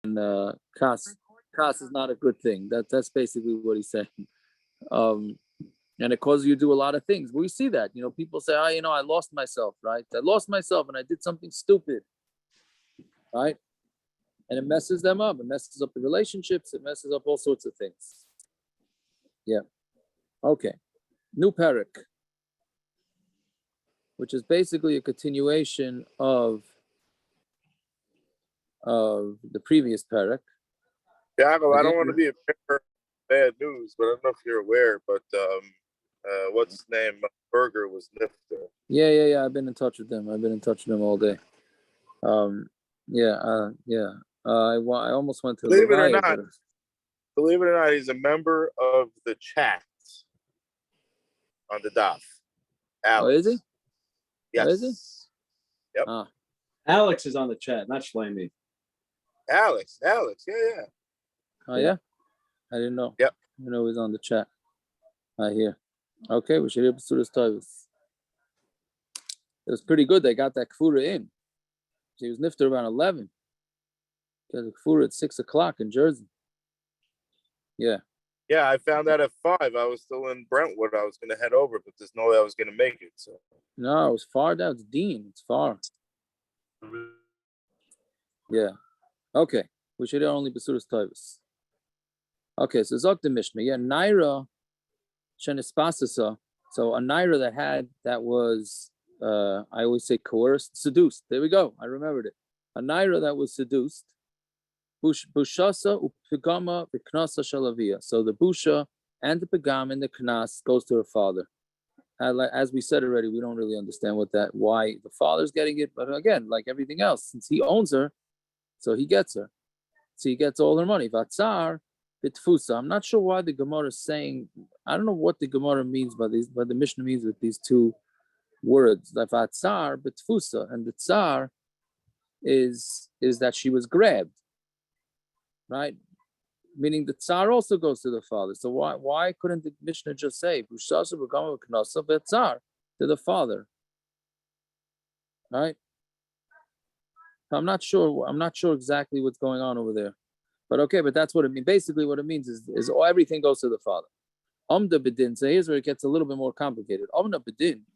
Knas is not a good thing. That's basically what he's saying. And it causes you to do a lot of things. We see that, people say, I lost myself, right? I lost myself and I did something stupid, right? And it messes them up. It messes up the relationships. It messes up all sorts of things. Yeah. Okay. New parak, which is basically a continuation of the previous parak. Yeah, I don't want to be a bearer of bad news, but I don't know if you're aware, but what's his name? Berger was Nifter. Yeah. I've been in touch with them. All day. I almost went to Believe it or not, he's a member of the chat on the Daf. Alex. Oh, is he? Yes. Oh, is he? Yep. Alex is on the chat, not Shlomi. Alex, yeah. Oh, yeah? I didn't know. Yep. I know he's on the chat. I hear. Okay, we should hear Basuras Tavis. It was pretty good. They got that kfura in. He was nifter around 11. Got the kfura at 6 o'clock in Jersey. Yeah. Yeah, I found out at 5. I was still in Brentwood. I was going to head over, but there's no way I was going to make it. So. No, it was far down. It's Dean. It's far. Yeah. Okay. We should hear only Basuras Tavis. Okay, so Zok the Mishnah. Yeah, Naira Shenispasasa. So a Naira that was I always say coerced, seduced. There we go. I remembered it. A Naira that was seduced. Bushasa upigama v'knasa shalavia. So the busha and the pigam and the knas goes to her father. As we said already, we don't really understand why the father's getting it. But again, like everything else, since he owns her, so he gets her. So he gets all her money. Vatsar bitfusa. I'm not sure why the Gemara is saying. I don't know what the Gemara means by these, but the Mishnah means with these two words. Vatsar bitfusa, and the tsar is that she was grabbed, right? Meaning the tsar also goes to the father. So why couldn't the Mishnah just say bushasa b'gama v'knasa v'tsar to the father, right? I'm not sure exactly what's going on over there. But okay, but that's what it means. Basically, what it means is everything goes to the father. Amda bedin. So here's where it gets a little bit more complicated. Amda bedin.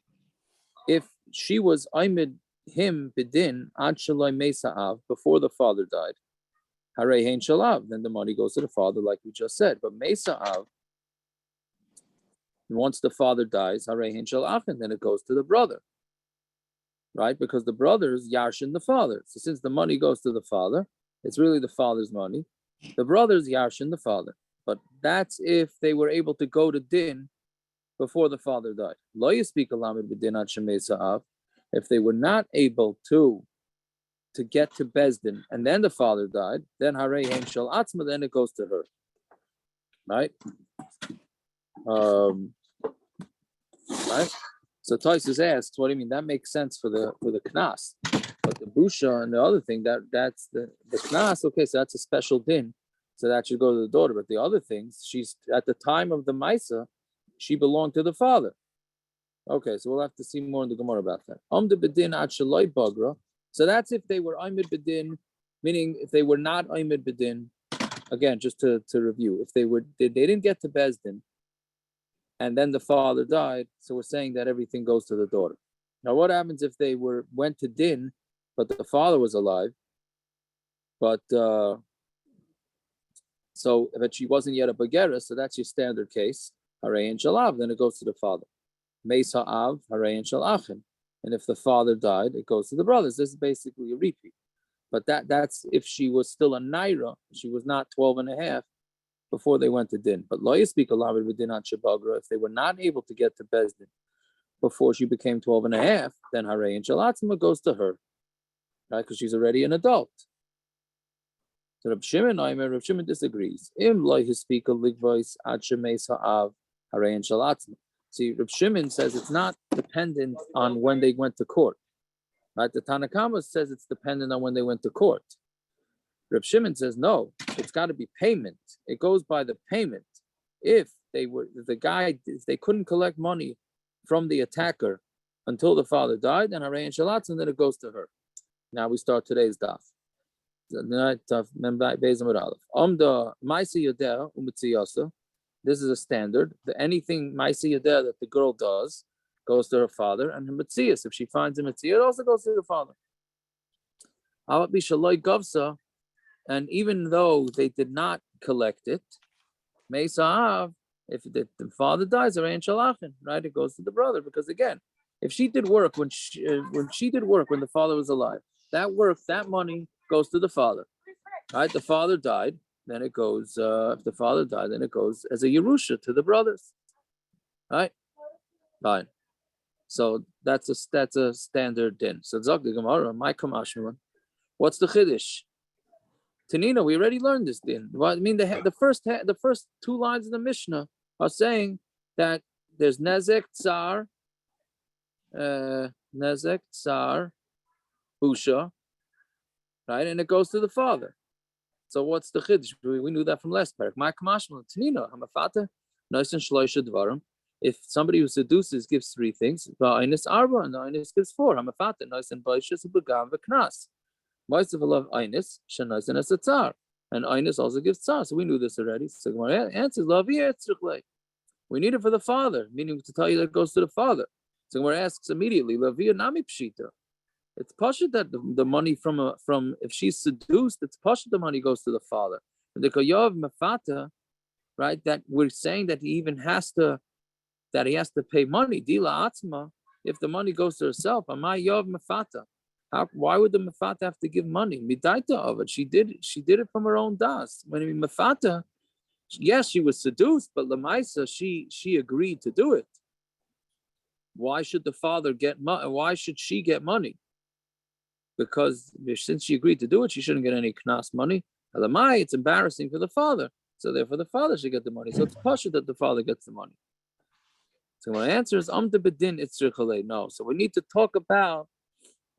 If she was Aimid him bedin ad shaloi mesa'av before the father died, harei hein shalav. Then the money goes to the father, like we just said. But mesa'av, once the father dies, harei hein shalav, and then it goes to the brother, right? Because the brother is yarshin the father. So since the money goes to the father, it's really the father's money. The brother's yarshin the father, but that's if they were able to go to din before the father died. Lo yispeak alamid b'din ad shemei sa'av. If they were not able to get to Bezdin and then the father died, then harei hein shel atzma, then it goes to her, right? Right. So Taisus asks, what do you mean? That makes sense for the knas. But the busha and the other thing, that's the knas, okay, so that's a special din. So that should go to the daughter. But the other things, she's at the time of the Maisa, she belonged to the father. Okay, so we'll have to see more in the Gemara about that. Bedin ad shaloi bagra. So that's if they were Amid Bedin, meaning if they were not Amid Bedin, again, just to review, if they didn't get to Bezdin, and then the father died, so we're saying that everything goes to the daughter. Now, what happens if they went to din, but the father was alive, but she wasn't yet a bagera, so that's your standard case. Harei and shalav, then it goes to the father. Meis ha'av, harei and shalachin. And if the father died, it goes to the brothers. This is basically a repeat. But that's if she was still a naira, she was not 12 and a half before they went to din. But lo yispeak alavid v'din ad shebagra, if they were not able to get to Bezdin before she became 12 and a half, then harei and shalatzma goes to her, right? Because she's already an adult. So Rav Shimon disagrees. Im lo yispeak aligvos ad shemeis ha'av harei and shalatzma. See, Rav Shimon says it's not dependent on when they went to court. Right? The Tanakama says it's dependent on when they went to court. Rav Shimon says no, it's got to be payment. It goes by the payment. If they couldn't collect money from the attacker until the father died, then harei and shalatz, and then it goes to her. Now we start today's daf. This is a standard. Anything Maisi Yodeh that the girl does goes to her father, and her Metzias, if she finds a Metzia, it also goes to the father. And even though they did not collect it, Meisa'av, if the father dies, right, it goes to the brother, because again, if she did work when she did work when the father was alive, that money goes to the father, right? The father died, then it goes. If the father died, then it goes as a Yerusha to the brothers, right? Fine. So that's a standard din. So Zok the Gemara, my Kamashman. What's the Chiddush? Tanina, we already learned this din. Well, I mean, the first two lines of the Mishnah are saying that there's Nezek Tsar, Busha, right? And it goes to the father. So what's the Chiddush? We knew that from last parak. My Kamashmal, Tanina, Hamafata, Noisan Shloisha Dvarim. If somebody who seduces gives three things, Va'ainis Arba, and the Ainis gives four. Hamafata, Noisan Baishas, Ubagam, Knas. Most of love Ainis, Shanaisan as a Tsar. And Ainis also gives Tsar. So we knew this already. So Gemara answers, we need it for the father, meaning to tell you that it goes to the father. So Gemara asks immediately, Lavia Nami Pshita. It's pasha that the money from if she's seduced, it's pasha the money goes to the father. The chayav mafata, right? That we're saying that he has to pay money. Dila atzma, if the money goes to herself, amay yav mafata. Why would the mafata have to give money? Midaita of it. She did it from her own das. When mafata, yes, she was seduced, but lamaisa, she agreed to do it. Why should the father get money? Why should she get money? Because since she agreed to do it, she shouldn't get any knas money. Elamai, it's embarrassing for the father. So therefore the father should get the money. So it's pasha that the father gets the money. So my answer is bedin itzrichalei. No. So we need to talk about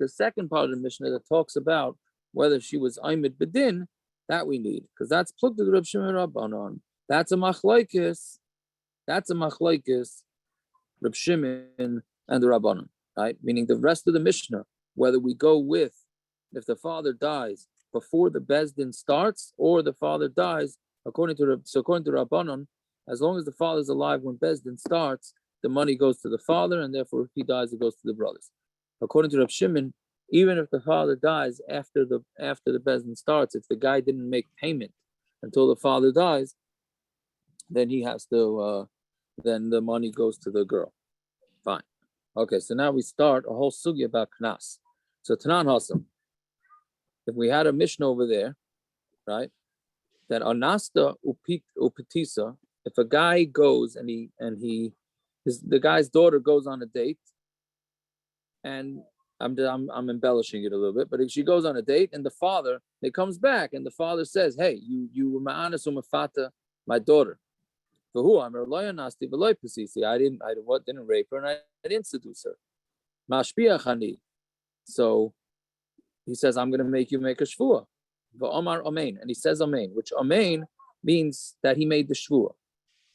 the second part of the Mishnah that talks about whether she was Amud bedin. That we need, because that's plugged to the R Shimon and Rabanan. That's a machlokes. R Shimon and the Rabanan, right? Meaning the rest of the Mishnah, whether we go with if the father dies before the Bezdin starts or the father dies according to Rabbanon, as long as the father's alive when Bezdin starts, the money goes to the father, and therefore if he dies, it goes to the brothers. According to Reb Shimon, even if the father dies after the Bezdin starts, if the guy didn't make payment until the father dies, then he has to. Then the money goes to the girl. Fine. Okay, so now we start a whole sugya about knas. So Tanan Hasam, if we had a Mishnah over there, right, that anasta upetisa, if a guy goes and the guy's daughter goes on a date, and I'm embellishing it a little bit, but if she goes on a date and the father, he comes back and the father says, hey, you were ma'anas umafata, my daughter. For who? I didn't rape her and I didn't seduce her. Mashpiachani. So he says, I'm going to make you make a shvua. Omar Amen. And he says Amen, which Amen means that he made the shvua.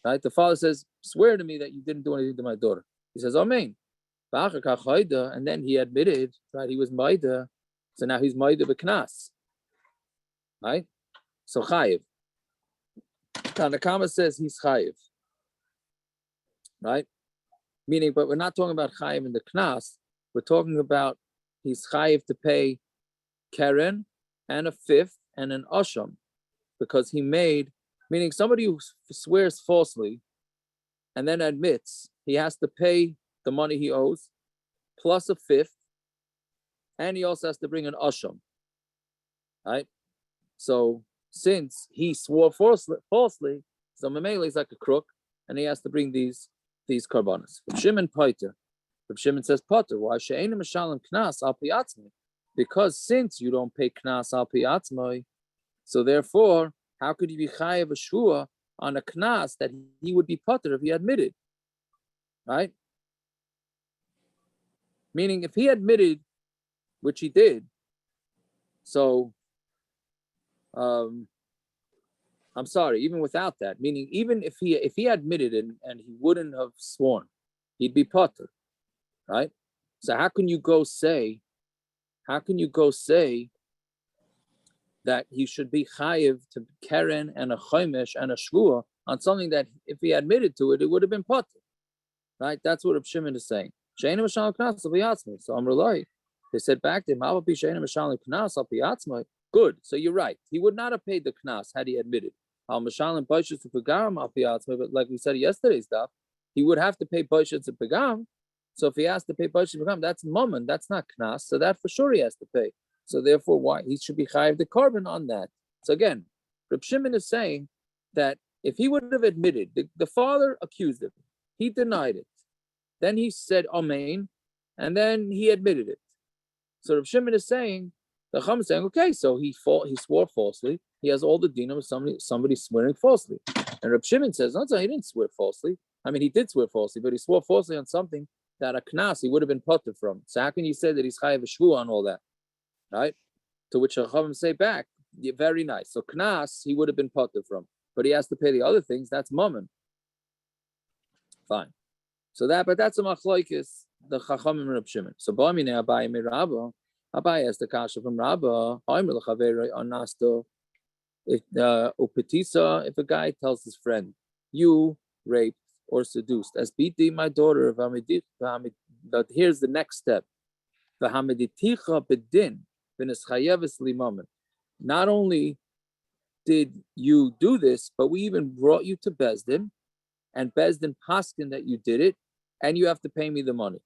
Right? The father says, swear to me that you didn't do anything to my daughter. He says Amen. And then he admitted that he was Maida. So now he's Maida b'knas. Right? So chayav. Tanakama says he's chayav. Right? Meaning, but we're not talking about chayav in the knas. We're talking about he's chayav to pay keren and a fifth and an asham, because he made, meaning somebody who swears falsely and then admits, he has to pay the money he owes plus a fifth, and he also has to bring an asham. Right? So since he swore falsely, so Mamela is like a crook, and he has to bring these korbanos. Shimon Paiter. Shimon says Pater. Why she'einu mishalem knas al pi atzmai? Because since you don't pay knas al pi atzmai, so therefore, how could you be chayav a shvua on a knas that he would be Pater if he admitted? Right? Meaning, if he admitted, which he did, so I'm sorry, even without that, meaning even if he admitted and he wouldn't have sworn, he'd be Pater, right? So how can you go say that that he should be chayav to keren and a chomesh and a shvua on something that if he admitted to it, it would have been potter. Right? That's what R Shimon is saying. So Amrulai, they said back to him, good. So you're right. He would not have paid the knas had he admitted. But like we said yesterday's stuff, he would have to pay baishas and pegam. So if he has to pay baishas and pegam, that's moment. That's not knas. So that for sure he has to pay. So therefore, why he should be chayav the korban on that. So again, Reb Shimon is saying that if he would have admitted, the father accused him, he denied it. Then he said amen, and then he admitted it. So Reb Shimon is saying, the Chum is saying, okay, so he swore falsely. He has all the din of somebody swearing falsely. And Reb Shimon says, no, he didn't swear falsely. I mean, he did swear falsely, but he swore falsely on something that a knas he would have been potter from. So how can you say that he's chayav shvu on all that, right? To which Chachamim say back, yeah, very nice. So knas he would have been potter from, but he has to pay the other things. That's mammon. Fine. So that's a machlokes, the Chachamim and Reb Shimon. So Ba'amine Abaye me Rabba, Abaye asked the kasha from Rabba, if if a guy tells his friend, you raped or seduced, as BD my daughter, but here's the next step. Not only did you do this, but we even brought you to Bezdin, and Bezdin paskin that you did it, and you have to pay me the money.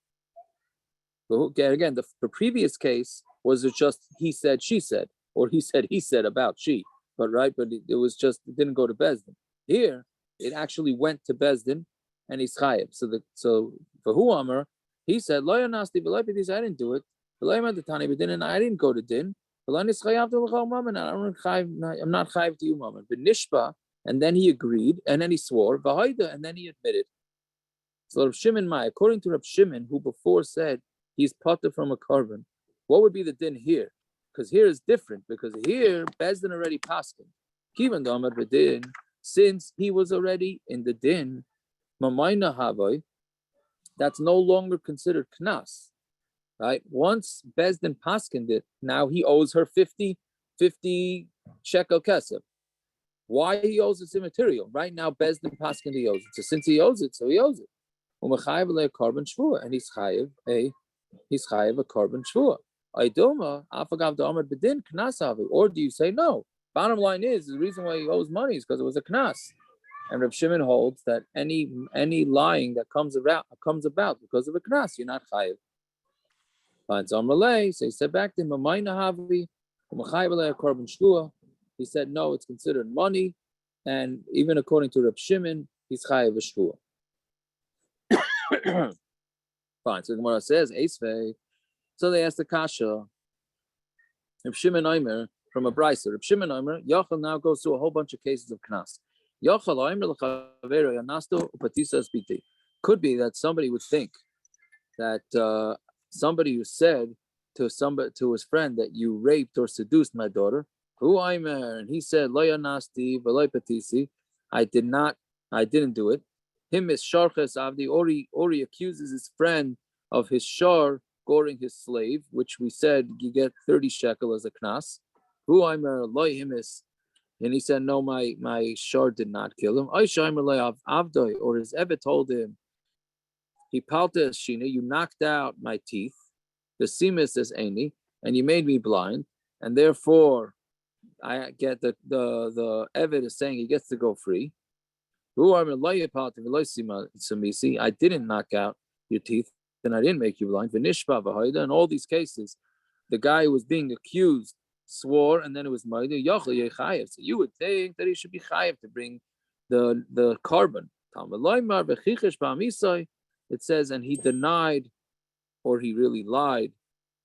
Again, the previous case was it just he said, she said, or he said about she, but it was just, it didn't go to Bezdin. Here, it actually went to Bezdin, and he's chayav. So for who Amr, he said, Lo yanasti v'lo pidis, I didn't do it. V'lo yamadetani b'din, and I didn't go to din. I'm not chayav to you, Mammon. But nishpa, and then he agreed, and then he swore, v'hoida, and then he admitted. So Reb Shimon according to Reb Shimon, who before said he's potter from a korban, what would be the din here? Because here is different, because here Bezdin already passed him. Kivan damar b'din, since he was already in the din, mamayna havai, that's no longer considered knas, right? Once Bezdin paskined it, now he owes her 50 shekel kesef. Why he owes it's immaterial. Right now Bezdin paskined he owes it. So since he owes it, so he owes it. And he's chayav a korban shvua. Or do you say no? Bottom line is the reason why he owes money is because it was a knas. And Reb Shimon holds that any lying that comes about because of a knas, you're not chayav. Fine. So Amalei, so he said back to him, he said no, it's considered money, and even according to Reb Shimon, he's chayav shvua. Fine. So the Gemara says, Eisvei. So they asked the kasha, Reb Shimon Omer from a braysa. Reb Shimon Omer, Yachal now goes through a whole bunch of cases of knas. Could be that somebody would think that somebody who said to his friend that you raped or seduced my daughter, who Omer, and he said, Lo yanasti v'lo patisi, I didn't do it. Him is sharches avdi, or he accuses his friend of his shar goring his slave, which we said you get 30 shekel as a knas. Who Omer lo himis. And he said, no, my shar did not kill him. Or his Eved told him, he palta shina, you knocked out my teeth. The simis is any, and you made me blind, and therefore I get that the Eved is saying he gets to go free. I didn't knock out your teeth, and I didn't make you blind. In all these cases, the guy who was being accused swore, and then it was Maida Yachal Yechayev. So you would think that he should be chayev to bring the korban. It says, and he denied, or he really lied,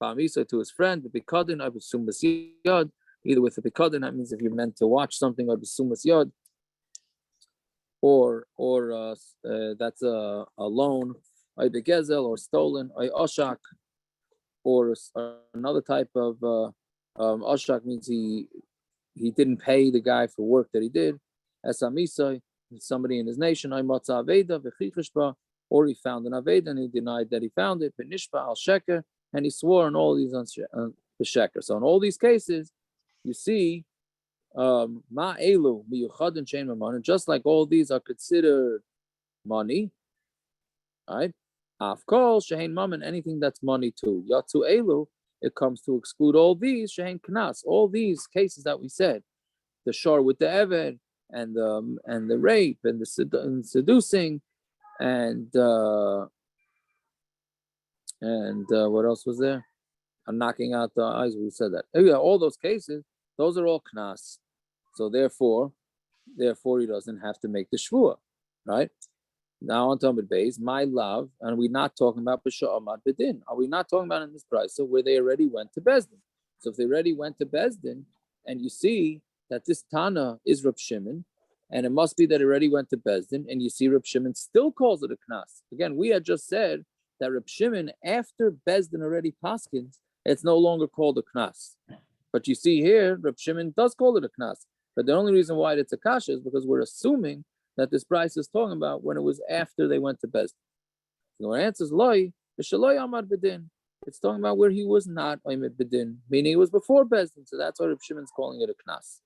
to his friend. The bikadin abisumas yad. Either with the bikadin, that means if you're meant to watch something abisumas yad, or that's a loan, or begezel, or stolen, or oshak, or another type of oshak means he didn't pay the guy for work that he did. Esamisai, somebody in his nation, or he found an aveda and he denied that he found it. Benishpa al sheker, and he swore on all these on the sheker. So in all these cases, you see, ma elu miyuchadin shein mamon, just like all these are considered money, right? Afkol shein mamon, anything that's money too. Yatsu elu, it comes to exclude all these shein knas, all these cases that we said, the shor with the eved, and the rape and the seducing, and what else was there? I'm knocking out the eyes. We said that. Yeah, all those cases, those are all knas. So therefore, he doesn't have to make the shvua, right? Now on Amud Beis, my love, and we're not talking about b'sha amad b'din. Are we not talking about in this braysa where they already went to Bezdin? So if they already went to Bezdin, and you see that this Tana is Reb Shimon, and it must be that it already went to Bezdin, and you see Reb Shimon still calls it a knas. Again, we had just said that Reb Shimon, after Bezdin already paskins, it's no longer called a knas. But you see here, Reb Shimon does call it a knas. But the only reason why it's a kasha is because we're assuming that this braysa is talking about when it was after they went to Bezdin. So the answer is loy, b'shaloi amad b'din. It's talking about where he was not oimid b'din, meaning it was before Bezdin. So that's why Reb Shimon's calling it a knas.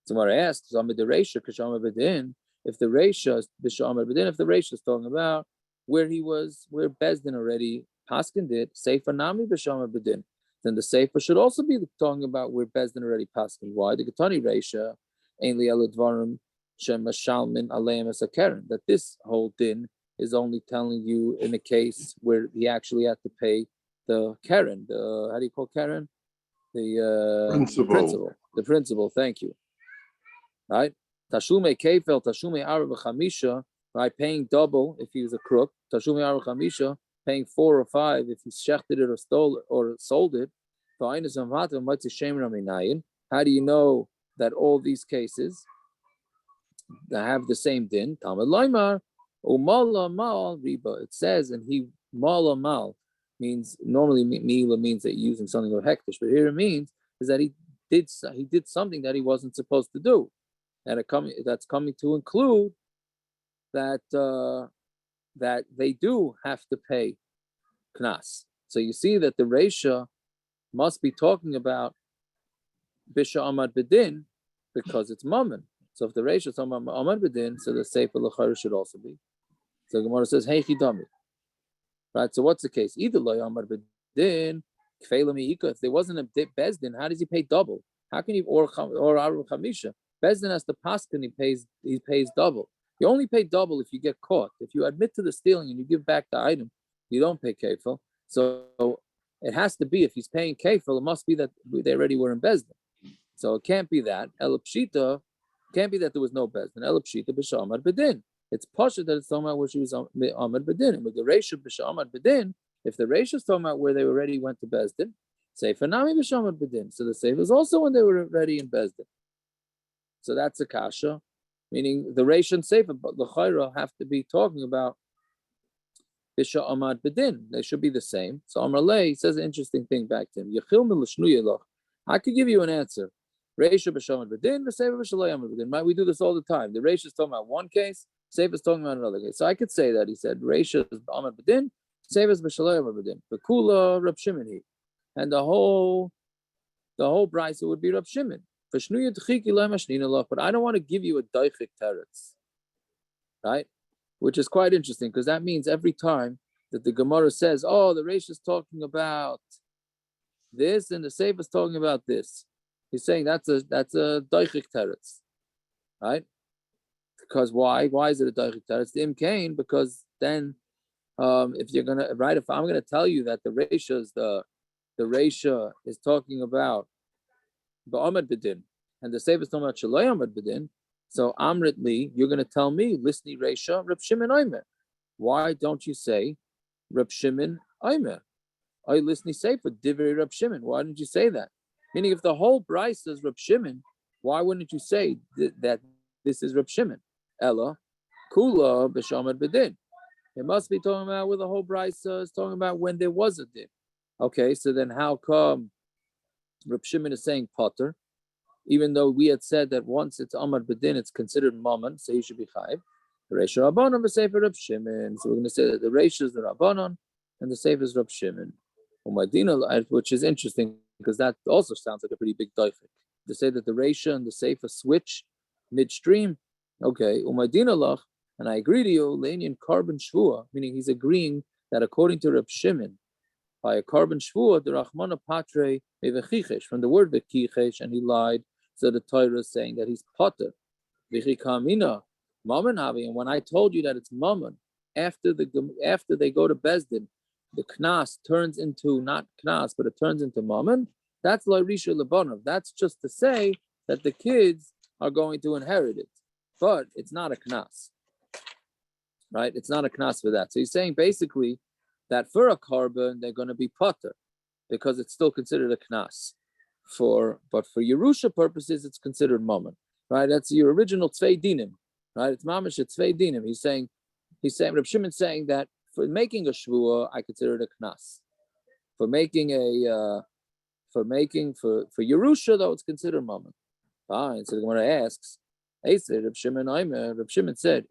So Gemara asks, amid the reisha k'shamad b'din, if the reisha is b'shamad b'din, if the reisha is talking about where he was, where Bezdin already paskined it, seifa nami b'shamad b'din, then the seifa should also be talking about where Bezdin already paskined. Why? The Ketani reisha ain't li aladvarim shemashalmin aleim as a keren, that this whole din is only telling you in a case where he actually had to pay the keren, the, how do you call keren? The principal, thank you. Right? Tashume kefel, tashume arba chamisha, right? Paying double if he was a crook. Tashume arba chamisha, paying 4 or 5 if he shechted it or stole it or sold it. How do you know that all these cases that have the same din? Talmud Laimar, umala mal riba. It says, and he mala mal means, normally mila means that you're using something of hektish, but here it means is that he did something that he wasn't supposed to do, and that's coming to include that that they do have to pay knas. So you see that the reisha must be talking about bisha amad bedin because it's mammon. So if the reisha is talking about amad bedin, so the seifa l'chayr should also be. So Gemara says, "Hey chidami." Right. So what's the case? Either lo amad bedin kfeila miika. If there wasn't a bezdin, how does he pay double? How can he or aru chamisha? Bezdin has the paskin. He pays double. You only pay double if you get caught. If you admit to the stealing and you give back the item, you don't pay kefil. So it has to be, if he's paying kefil, it must be that they already were in Bezdin. So it can't be that. Elapshita, can't be that there was no Bezdin. Elapshita b'shamad bedin. It's pasha that it's talking about where she was amad bedin. And with the reisha b'shamad bedin, if the reisha is talking about where they already went to Bezdin, seifa nami b'shamad bedin. So the seifa is also when they were already in Bezdin. So that's a kasha, meaning the reisha and seifa, but the chayra have to be talking about Bisha Amad Bedin. They should be the same. So Amralei says an interesting thing back to him. I could give you an answer. Reisha Bisha Amad Bedin, the Seifa Bishalei Amad Bedin. Right? We do this all the time. The Reisha is talking about one case, Seifa is talking about another case. So I could say that. He said, Reisha is Amad Bedin, Seifa is Bishalei Amad Bedin. Bekula Reb Shimon he. And the whole braysa would be Reb Shimon. But I don't want to give you a daichik teretz. Right? Which is quite interesting because that means every time that the Gemara says, "Oh, the reisha is talking about this and the seifa is talking about this," he's saying that's a daichik teretz, right? Because why? Why is it a daichik teretz? The imkain, because then if I'm gonna tell you that the reisha is talking about ba'amad bedin and the seifa is talking about shalay amad bedin. So Amritli, you're going to tell me, Lisni Reisha, Reb Shimon Aimer. Why don't you say Reb Shimon Aimer? I Lisni Seifa, Divrei Reb Shimon. Why didn't you say that? Meaning, if the whole braysa is Reb Shimon, why wouldn't you say that this is Reb Shimon? Ella, Kula B'Shamad B'Din. It must be talking about where the whole braysa is talking about when there was a din. Okay, so then how come Reb Shimon is saying Potter? Even though we had said that once it's Amad Bedin, it's considered Mammon, so he should be chayav. The reisha Rabbanon, the seifa Reb Shimon. So we're going to say that the reisha is the Rabbanon and the seifa is Reb Shimon. Which is interesting because that also sounds like a pretty big daifik. to say that the reisha and the seifa switch midstream. Okay, umadina lach, and I agree to you, lenyan korban shvua, meaning he's agreeing that according to Reb Shimon, by a korban shvua, the Rachmana patre mevechichesh, from the word vechichesh, and he lied. So the Torah is saying that he's potter. Vichikamina, mammon havi, and when I told you that it's mammon, after they go to Bezdin, the knas turns into not knas, but it turns into mammon. That's reisha lebanov. That's just to say that the kids are going to inherit it, but it's not a knas, right? It's not a knas for that. So he's saying basically that for a korban they're going to be potter because it's still considered a knas. But for Yerusha purposes, it's considered mammon, right? That's your original tzvei dinim, right? It's mamish tzvei dinim. He's saying, Reb Shimon's saying that for making a shvua, I consider it a knas. For making for Yerusha, though, it's considered mammon. Fine. So the Gemara asks, Reb Shimon said,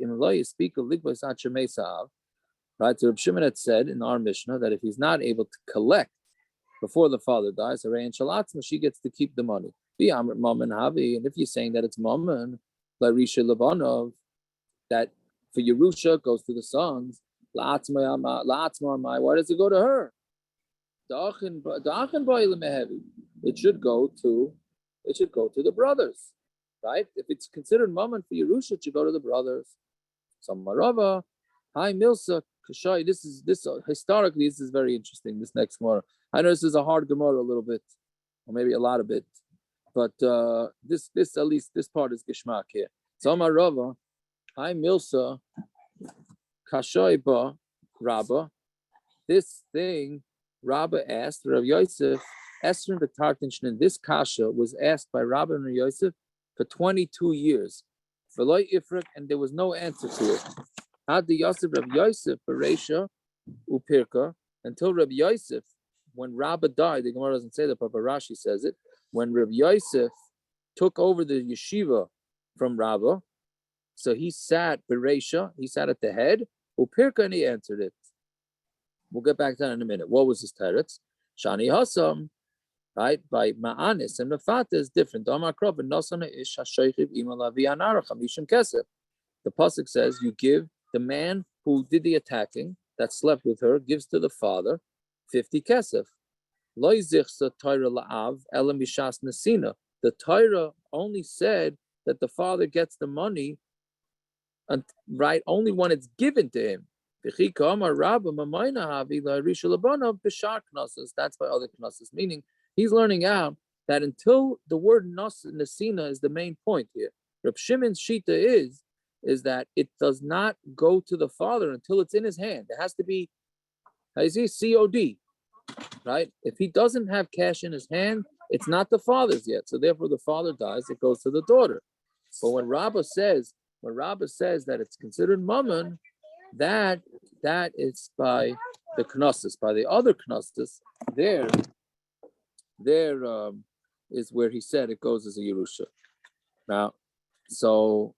right? So Reb Shimon had said in our Mishnah that if he's not able to collect before the father dies, she gets to keep the money. And if you're saying that it's mammon, reisha lebanov, that for Yerusha goes to the sons, why does it go to her? It should go to the brothers, right? If it's considered mammon for Yerusha, it should go to the brothers. So Marava, hi Milsa, Kashai. This historically, this is very interesting. This next Gemara. I know this is a hard Gemara a little bit, or maybe a lot of it, but this at least this part is Gishmak here. So Marava, hi Milsa, Kashai ba Rabba. This thing Rabba asked Rav Yosef, Esther B'Tartinshin. This kasha was asked by Rabba and Rav Yosef for 22 years. And there was no answer to it. Had the Yosef Rav Yosef reisha upirka until Rav Yosef, when Rabba died, the Gemara doesn't say that, but Rashi says it. When Rav Yosef took over the yeshiva from Rabba, so he sat reisha, he sat at the head, upirka, and he answered it. We'll get back to that in a minute. What was his teretz? Shani Hasam, right? By Ma'anis and Mefata is different. The pasuk says you give the man who did the attacking, that slept with her, gives to the father 50 kesef. The Torah only said that the father gets the money, right? Only when it's given to him. That's by other knas, meaning he's learning out that until the word nesina is the main point here. Reb Shimon's shita is that it does not go to the father until it's in his hand. It has to be, COD, right? If he doesn't have cash in his hand, it's not the father's yet. So therefore, the father dies, it goes to the daughter. But when Rabbah says that it's considered mammon, that is by the knas. By the other knas, there is where he said it goes as a Yerusha. Now, so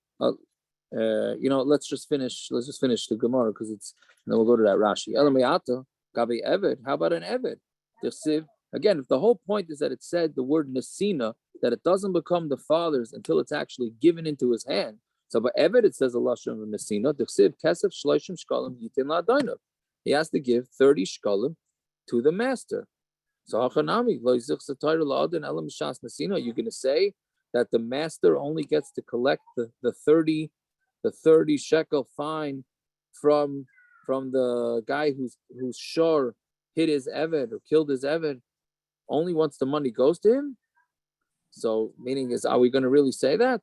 let's just finish the Gemara because and then we'll go to that Rashi. Elamayata gabi eved. How about an eved? Again, if the whole point is that it said the word nesina, that it doesn't become the father's until it's actually given into his hand. So by eved it says a lashon of nesina. Kesef shloshim shkalim yitin la'adainav. He has to give 30 shkalim to the master. So hachanami lo yizich satayr la'adin elam shas nesina. You're going to say that the master only gets to collect the 30 shekel fine from the guy who's sure hit his eved or killed his eved only once the money goes to him. So meaning is, are we going to really say that?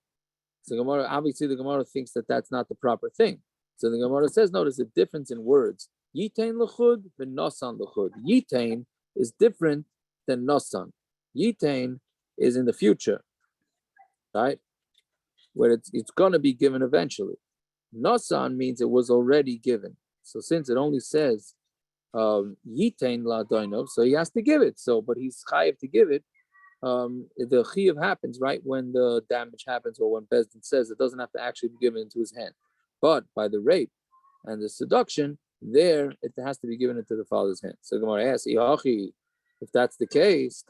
So Gemara, obviously the Gemara thinks that that's not the proper thing. So the Gemara says, no, there's a difference in words. Yitain l'chud v'nosan l'chud. Yitain is different than nosan. Yitain is in the future, right? Where it's going to be given eventually. Nosan means it was already given. So since it only says yitain la'adainov, so he has to give it. So, but he's chayav to give it. The chayav happens right when the damage happens, or when Bezdin says it doesn't have to actually be given into his hand. But by the rape and the seduction, there it has to be given into the father's hand. So Gemara asks, if that's the case,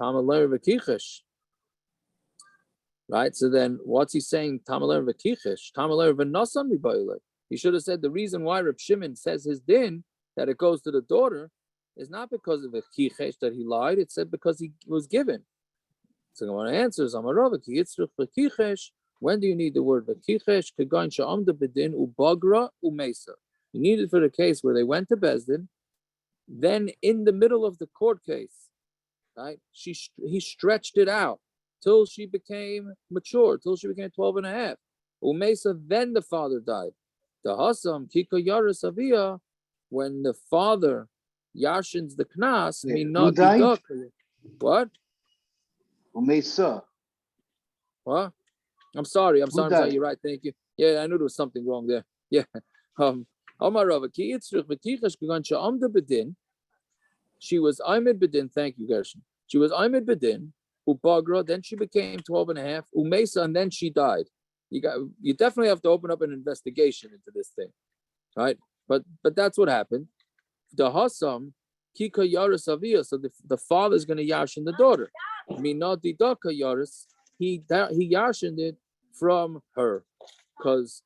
right? So then what's he saying? Tamaler v'kichesh, tamaler v'nasan mibayile. He should have said the reason why Reb Shimon says his din, that it goes to the daughter, is not because of the kichesh that he lied. It said because he was given. So Gemara answers, Amarava ki yitzrich v'kichesh. When do you need the word v'kichesh? Kegain sha'amda b'din ubagra umesa. You need it for the case where they went to Bezdin, then in the middle of the court case, right? He stretched it out till she became mature, till she became 12 and a half. Umesa, then the father died. The Hasam, Kika Yaris Avia, when the father yashins the knas, Who died? What? Umesa. What? I'm sorry, you're right, thank you. Yeah, I knew there was something wrong there. Yeah. Omar Rava, Ki Yitzrich V'Kichash Gegan Sha'amda B'din. She was Ahmed Bedin, thank you, Gershon. She was Ahmed Bedin, Ubagra, then she became 12 and a half, Umesa, and then she died. You definitely have to open up an investigation into this thing, right? But that's what happened. The Hassam, Kika Yaris Avia, so the father's going to yashin the daughter. Minati Daka Yaris, he yashined it from her, because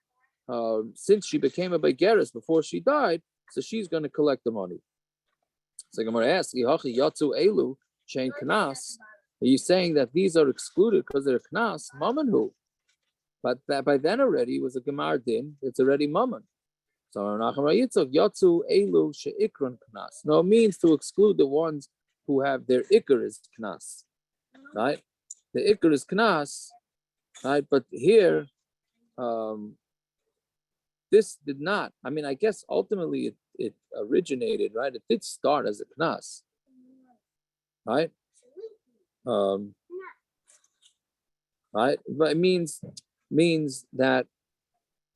since she became a Begeris before she died, so she's going to collect the money. So Gemara asks, Yatsu Elu Chain Knas. Are you saying that these are excluded because they're Knas? Mamanhu. But that by then already was a gmar din, it's already maman. So Yatsu Elu Sheikron Knas. No, it means to exclude the ones who have their ikr is Knas. Right? The ikr is Knas, right? But here, this did not. I mean, I guess ultimately it originated, right? It did start as a knas, right? Right? But it means that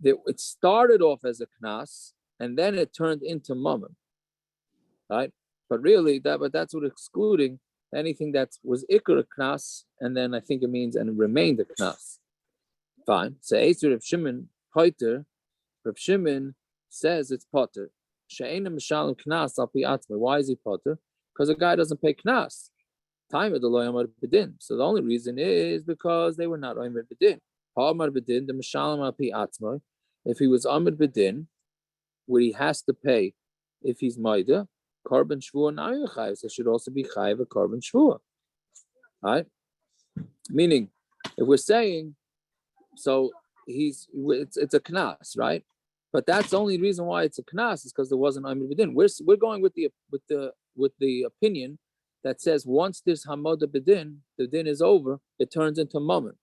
it started off as a knas and then it turned into mammon, right? But really, that's what excluding anything that was ikr knas, and then I think it means and it remained a knas. Fine. So Eisur of Shimon Poiter. Reb Shimon says it's potter. She'ena mishalim knas al pi atzmei. Why is he potter? Because the guy doesn't pay knas. Time of the lo yamar bedin. So the only reason is because they were not yamar bedin. Ha'amar bedin the mishalim al pi atzmei. If he was amar bedin, where he has to pay, if he's maida, korban shvua now chayav. So it should also be chayav a korban shvua. Right? Meaning, if we're saying so. It's a knas, right? But that's the only reason why it's a knas is because there wasn't Amud B'din. We're going with the opinion that says once this Hamada B'din, the din is over, it turns into mammon.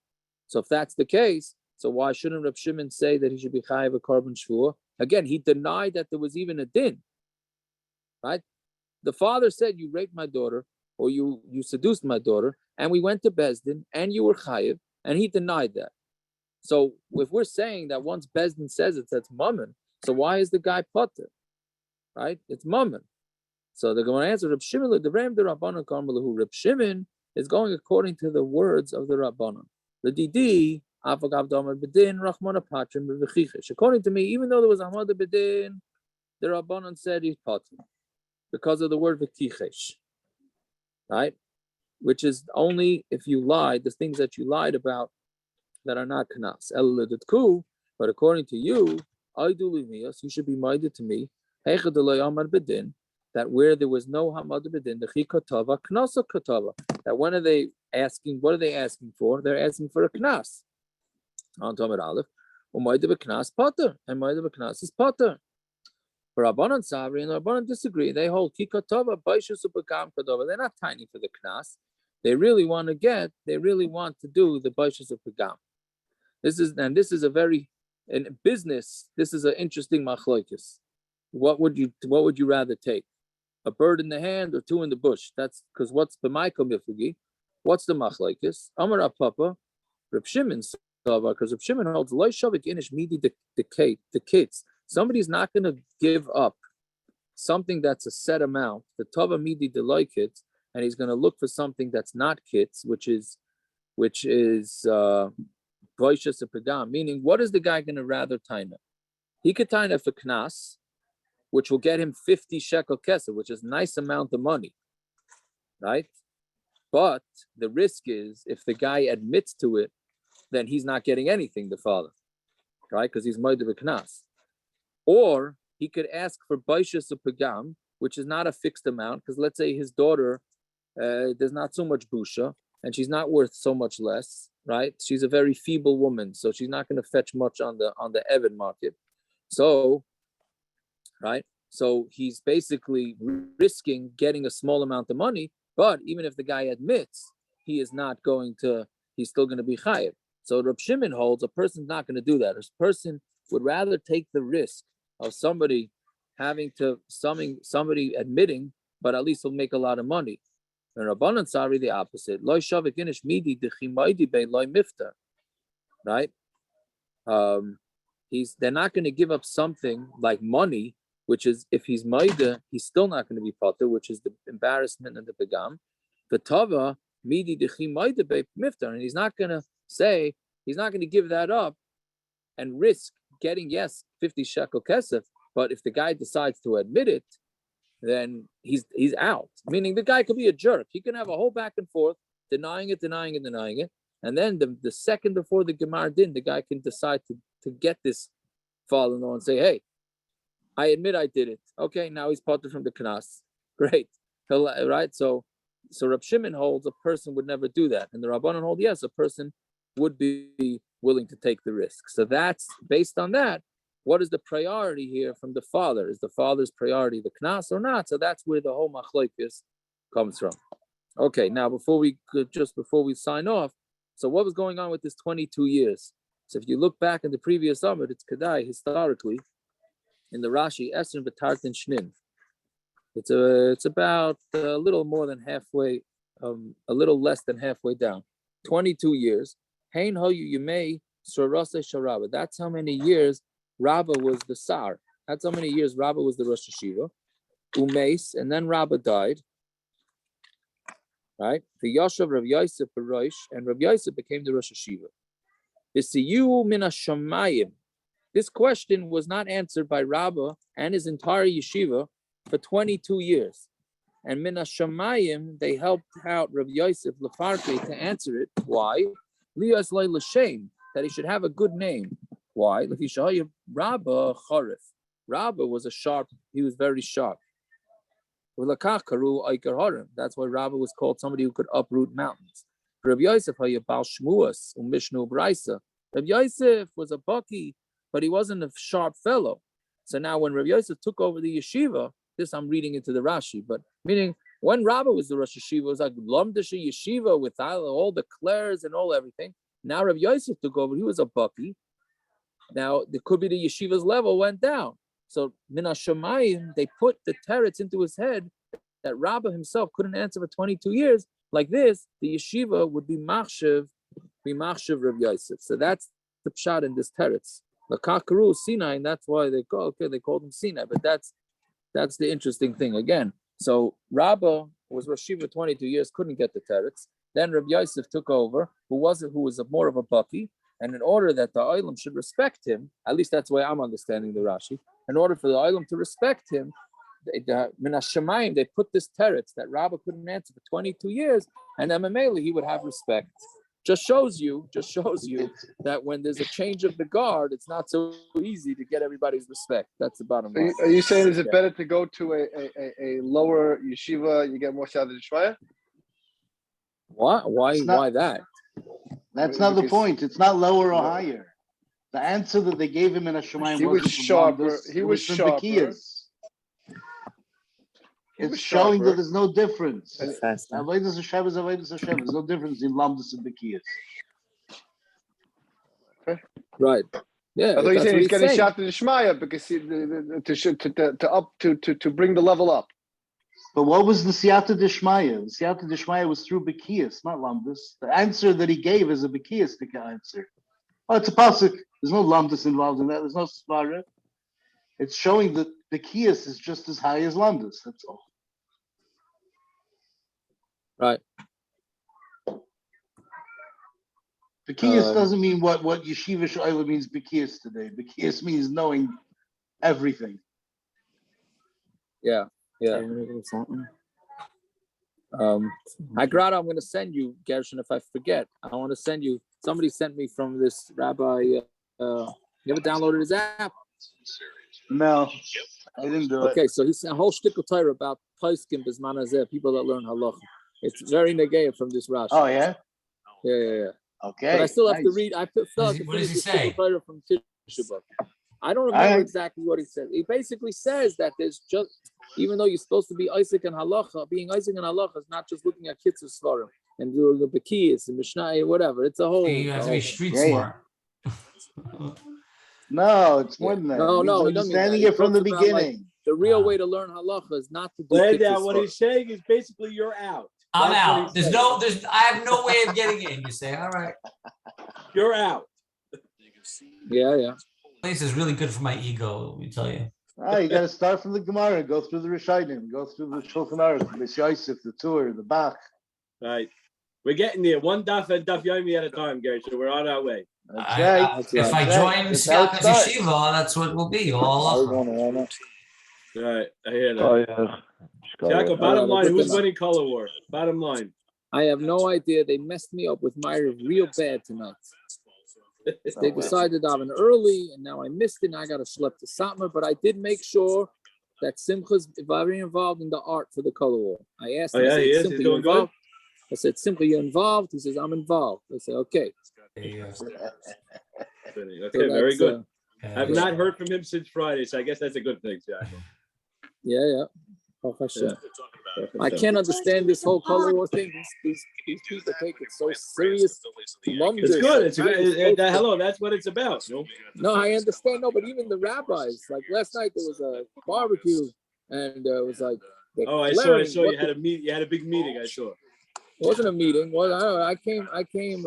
So if that's the case, so why shouldn't Reb Shimon say that he should be chayav a korban shvua? Again, he denied that there was even a din, right? The father said, you raped my daughter, or you seduced my daughter, and we went to Bezdin, and you were chayav, and he denied that. So if we're saying that once Bezdin says it, that's mammon, so why is the guy potter? Right? It's mammon. So the Gemara answer, Reb Shimon, the Rabbanan Karmelahu. Reb Shimon is going according to the words of the Rabbanan. The Didi, Bedin, Rachmana Patrim, V'chichesh. According to me, even though there was Hamada Bedin, the Rabbanan said he's potter because of the word V'chichesh. Right? Which is only if you lied, the things that you lied about that are not knas. But according to you, you should be minded to me that where there was no hamad bedin, the chikatava knasa katava. That when are they asking? What are they asking for? They're asking for a knas. On Tamar Aleph, umayde knas potter, and mayde knas is potter. For Rabbanan Sabri and Rabbanan disagree. They hold kikatava baishus upagam kadava. They're not tiny for the knas. They really want to do the baishus upagam. This is a very, in business, this is an interesting machlokes. What would you rather take? A bird in the hand or two in the bush? That's because what's b'maiko mifugi? What's the machlokes? Amar Papa, Reb Shimon, because Reb Shimon holds loy shavik inish midi the kids. Somebody's not going to give up something that's a set amount, the tava midi the loy kids, and he's going to look for something that's not kits, which is meaning, what is the guy going to rather taina? He could taina for knas, which will get him 50 shekel kesef, which is a nice amount of money, right? But the risk is, if the guy admits to it, then he's not getting anything, the father, right? Because he's moed of knas. Or he could ask for baishas of pagam, which is not a fixed amount, because let's say his daughter, there's not so much busha, and she's not worth so much less, right? She's a very feeble woman, so she's not going to fetch much on the Evid market. So, right? So he's basically risking getting a small amount of money, but even if the guy admits, he is not going to, he's still going to be chayav. So Rab Shimon holds a person's not going to do that. A person would rather take the risk of somebody having to, somebody admitting, but at least he'll make a lot of money. And Rabbanan Sari the opposite. Loy shavik inish midi dechimaydi be loy mifta. Right? They're not going to give up something like money, which is, if he's maida, he's still not going to be potter, which is the embarrassment and the begam. The tava midi dechimaydi be mifta, and he's not going to say, he's not going to give that up and risk getting, yes, 50 shekel kesef, but if the guy decides to admit it, then he's out. Meaning the guy could be a jerk. He can have a whole back and forth, denying it. And then the second before the gmar din, the guy can decide to get this fallen on and say, hey, I admit I did it. Okay, now he's parted from the knas. Great. Right? So Rab Shimon holds a person would never do that. And the Rabbanan hold, yes, a person would be willing to take the risk. So that's based on that. What is the priority here from the father? Is the father's priority the knas or not? So that's where the whole machlokes comes from. Okay, now before we sign off, so what was going on with this 22 years? So if you look back in the previous Amud, it's Kedai historically in the Rashi Esrin B'Tartin Shnin. It's about a little more than halfway, a little less than halfway down. 22 years. Hein hoyu yumei sorase sharaba. That's how many years Rabba was the Sar. That's how many years Rabba was the Rosh Hashiva. Umeis, and then Rabba died. Right? The Yashav Rav Yosef Barosh, and Rav Yosef became the Rosh Hashiva. Isiyu min hashamayim. This question was not answered by Rabba and his entire yeshiva for 22 years. And min hashamayim, they helped out Rav Yosef Lefarke to answer it. Why? Liyas lay l'shem, that he should have a good name. Why? Rabba Charif. Rabba was he was very sharp. That's why Rabba was called somebody who could uproot mountains. Rabbi Yosef mishna braysa. Rabbi Yosef was a bucky, but he wasn't a sharp fellow. So now when Rabbi Yosef took over the yeshiva, this I'm reading into the Rashi, but meaning when Rabba was the Rosh Hashiva, it was like Lomdasha yeshiva with all the clairs and all everything. Now Rabbi Yosef took over, he was a bucky. Now, it could be the yeshiva's level went down. So, min hashamayim, they put the teretz into his head that Rabba himself couldn't answer for 22 years. Like this, the yeshiva would be machshav Rav Yosef. So that's the pshat in this teretz. Lakakaru Sinai, and that's why they called him Sinai. But that's the interesting thing again. So Rabba was Rosh Hashiva 22 years, couldn't get the teretz. Then Rav Yosef took over, who was more of a bucky. And in order that the Olam should respect him, at least that's the way I'm understanding the Rashi, in order for the Olam to respect him, Min HaShamayim, they put this teretz that Rabba couldn't answer for 22 years, and then Mamela, he would have respect. Just shows you that when there's a change of the guard, it's not so easy to get everybody's respect. That's the bottom line. Are you saying, is it better to go to a lower yeshiva, you get more Siyata D'Shmaya? What? Why that? That's not the point. It's not lower or higher. The answer that they gave him in a Shemayim he was sharper. He was sharper. It's showing that there's no difference. Avodas Hashem is Avodas Hashem. There's no difference in Lamdas and Bekiyas. Right. Yeah. I thought you said he's getting shot to the Shmaya because to bring the level up. But what was the Siyata D'Shmaya? The Siyata D'Shmaya was through Bekiyas, not Lamdas. The answer that he gave is a Bekiyastic answer. Oh, it's a pasuk. There's no Lamdas involved in that. There's no Svara. It's showing that Bekiyas is just as high as Lamdas. That's all. Right. Bekiyas doesn't mean what Yeshiva Sho'ila means Bekiyas today. Bekiyas means knowing everything. Yeah. Grata, I'm going to send you, Gershon, if I forget, I want to send you somebody sent me from this rabbi. You ever downloaded his app? No, I didn't do it. Okay, so he's a whole shtickle Torah about poskim bisman hazeh, people that learn halacha. It's very negative from this Rashi. Oh yeah. Yeah. Okay. But I still have to nice. read. I still have to What does finish he this say? shtickle Torah from Keshubos. I don't remember Alright. exactly what he said. He basically says that there's just, even though you're supposed to be Isaac and halacha, being Isaac and halacha is not just looking at kitzur svarim and doing the bekiyas and mishna, whatever. It's a whole. You have to be street Yeah, yeah. smart. No, it's more than that. No, He's no, he doesn't mean understanding that. it He from the talks about, like, beginning. the real Wow. way to learn halacha is not to do Lay kitzur down. What svarim. he's saying is basically you're out. I'm That's what out. he's saying. I have no way of getting in. You say, all right. You're out. Yeah. Place is really good for my ego, let me tell you. You got to start from the Gemara, go through the Rishonim, go through the Shulchan Aruch, the Yosef, the Tur, the Bach. Right. We're getting there. One daf and daf yomi at a time, guys. So we're on our way. That's right. If I That's join right. That's how it Siaka's starts. Yeshiva, that's what it will be. All halacha. Right. I hear that. Oh yeah. Jacob, bottom line, who's Listen. winning color war? Bottom line. I have no idea. They messed me up with Myra real bad tonight. They decided to daven early, and now I missed it, and I got to schlep to Satmar, but I did make sure that Simcha's very involved in the art for the color wall. I asked him, Oh, yeah, I said, he is? Simcha, He's you doing good? involved? I said, Simcha, you involved? He says, I'm involved. I said, okay. Yeah. Okay, very that's, good. I've Yeah. not heard from him since Friday, so I guess that's a good thing, Jacob. Yeah. Baruch Hashem. I can't understand this whole color war thing. These people take it so serious. It's good. It's good. Hello, that's what it's about. No? No, I understand. No, but even the rabbis, like last night, there was a barbecue, and it was like, Oh, I saw. You had a meet. You had a big meeting. I saw. It wasn't a meeting. Well, I don't know. I came